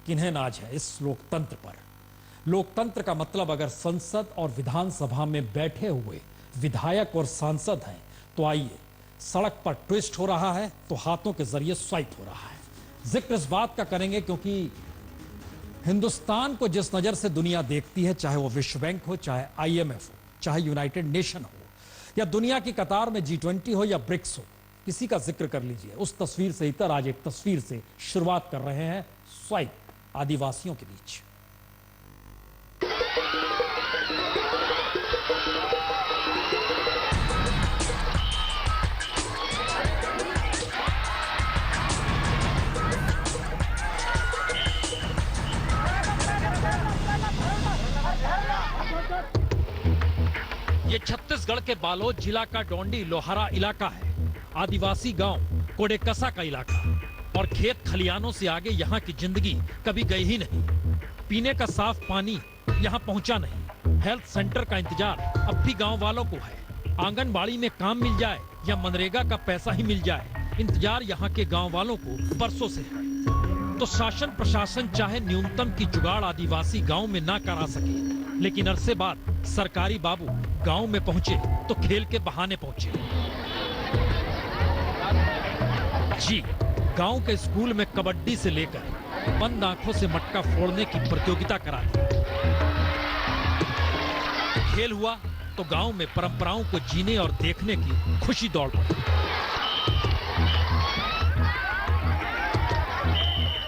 किन्हें नाज है इस लोकतंत्र पर। लोकतंत्र का मतलब अगर संसद और विधानसभा में बैठे हुए विधायक और सांसद हैं तो आइए, सड़क पर ट्विस्ट हो रहा है तो हाथों के जरिए स्वाइप हो रहा है। जिक्र इस बात का करेंगे क्योंकि हिंदुस्तान को जिस नजर से दुनिया देखती है, चाहे वो विश्व बैंक हो, चाहे IMF हो, चाहे यूनाइटेड नेशन हो, या दुनिया की कतार में G20 हो या ब्रिक्स हो, किसी का जिक्र कर लीजिए। उस तस्वीर से इतर आज एक तस्वीर से शुरुआत कर रहे हैं, स्वाइप आदिवासियों के बीच। ये छत्तीसगढ़ के बालोद जिला का डोंडी लोहारा इलाका है। आदिवासी गांव कोडेकसा का इलाका, और खेत खलियानों से आगे यहाँ की जिंदगी कभी गई ही नहीं। पीने का साफ पानी यहाँ पहुँचा नहीं। हेल्थ सेंटर का इंतजार अब भी गांव वालों को है। आंगनबाड़ी में काम मिल जाए या मनरेगा का पैसा ही मिल जाए, इंतजार यहाँ के गांव वालों को बरसों से है। तो शासन प्रशासन चाहे न्यूनतम की जुगाड़ आदिवासी गांव में ना करा सके, लेकिन अरसे बाद सरकारी बाबू गांव में पहुंचे तो खेल के बहाने पहुंचे। जी, गांव के स्कूल में कबड्डी से लेकर बंद आंखों से मटका फोड़ने की प्रतियोगिता करा दी। खेल हुआ तो गांव में परंपराओं को जीने और देखने की खुशी दौड़ पड़ी।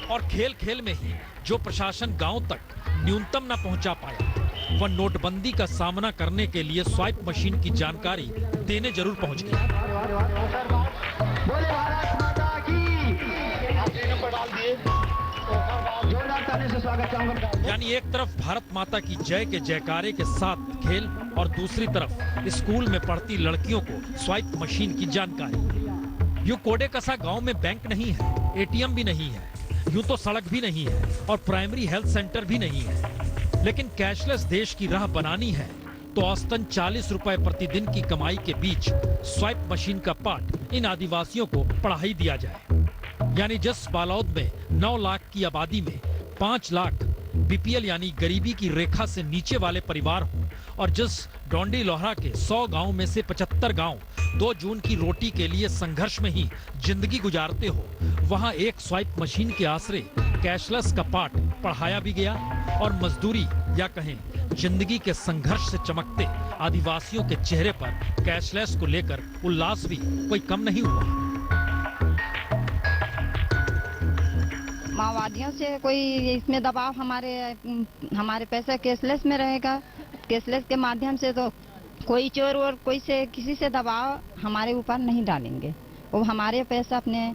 और खेल खेल में ही जो प्रशासन गांव तक न्यूनतम न पहुंचा पाया, वह नोटबंदी का सामना करने के लिए स्वाइप मशीन की जानकारी देने जरूर पहुंच गया। यानी एक तरफ भारत माता की जय के जयकारे के साथ खेल, और दूसरी तरफ स्कूल में पढ़ती लड़कियों को स्वाइप मशीन की जानकारी। यूं कोडेकसा गांव में बैंक नहीं है, ATM भी नहीं है, यूं तो सड़क भी नहीं है और प्राइमरी हेल्थ सेंटर भी नहीं है, लेकिन कैशलेस देश की राह बनानी है तो औसतन 40 रुपए प्रतिदिन की कमाई के बीच स्वाइप मशीन का पाठ इन आदिवासियों को पढ़ा ही दिया जाए। यानी जिस बालोद में 9 लाख की आबादी में 5 लाख BPL यानी गरीबी की रेखा से नीचे वाले परिवार हों, और जिस डोंडी लोहारा के 100 गांव में से 75 गांव 2 जून की रोटी के लिए संघर्ष में ही जिंदगी गुजारते हो, वहां एक स्वाइप मशीन के आसरे कैशलेस का पाठ पढ़ाया भी गया, और मजदूरी या कहें जिंदगी के संघर्ष से चमकते आदिवासियों के चेहरे पर कैशलेस को लेकर उल्लास भी कोई कम नहीं हुआ। माओवादियों से कोई इसमें दबाव हमारे पैसा कैशलेस में रहेगा। कैशलेस के माध्यम से तो कोई चोर और कोई से किसी से दबाव हमारे ऊपर नहीं डालेंगे, वो हमारे पैसा अपने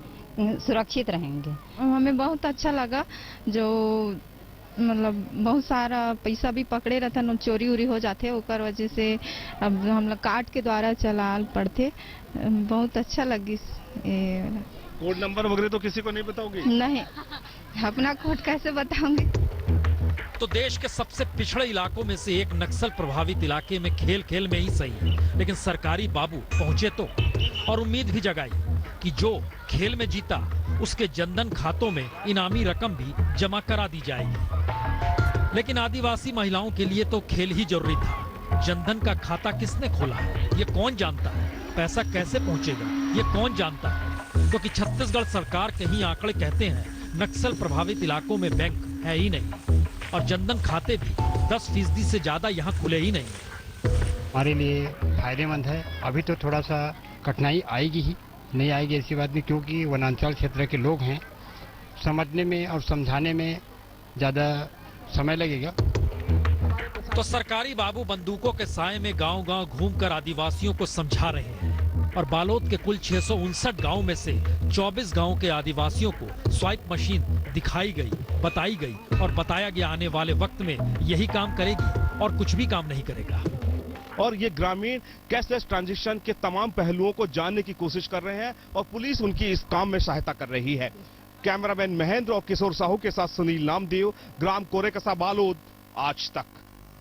सुरक्षित रहेंगे। हमें बहुत अच्छा लगा, जो मतलब बहुत सारा पैसा भी पकड़े रहता न, चोरी उरी हो जाते ओकर वजह से अब हम लोग कार्ड के द्वारा चलाल पड़ते। बहुत अच्छा लगी। कोड नंबर वगैरह तो किसी को नहीं बताओगे? नहीं, अपना कोड कैसे बताऊंगी। तो देश के सबसे पिछड़े इलाकों में से एक नक्सल प्रभावित इलाके में खेल खेल में ही सही, लेकिन सरकारी बाबू पहुंचे तो, और उम्मीद भी जगाई कि जो खेल में जीता उसके जनधन खातों में इनामी रकम भी जमा करा दी जाएगी। लेकिन आदिवासी महिलाओं के लिए तो खेल ही जरूरी था। जनधन का खाता किसने खोला है ये कौन जानता है, पैसा कैसे पहुंचेगा ये कौन जानता है, क्योंकि छत्तीसगढ़ सरकार के ही आंकड़े कहते हैं नक्सल प्रभावित इलाकों में बैंक है ही नहीं, और जनधन खाते भी 10% से ज्यादा यहाँ खुले ही नहीं। हमारे लिए फायदेमंद है। अभी तो थोड़ा सा कठिनाई आएगी ही, नहीं आएगी ऐसी बात नहीं, क्योंकि वनांचल क्षेत्र के लोग हैं, समझने में और समझाने में ज़्यादा समय लगेगा। तो सरकारी बाबू बंदूकों के साए में गांव-गांव घूमकर आदिवासियों को समझा रहे हैं, और बालोद के कुल 659 गांव में से 24 गांव के आदिवासियों को स्वाइप मशीन दिखाई गई, बताई गई और बताया गया आने वाले वक्त में यही काम करेगी और कुछ भी काम नहीं करेगा। और ये ग्रामीण कैशलेस ट्रांजैक्शन के तमाम पहलुओं को जानने की कोशिश कर रहे हैं, और पुलिस उनकी इस काम में सहायता कर रही है। कैमरामैन महेंद्र और किशोर साहू के साथ सुनील नामदेव, ग्राम कोडेकसा, बालोद, आज तक।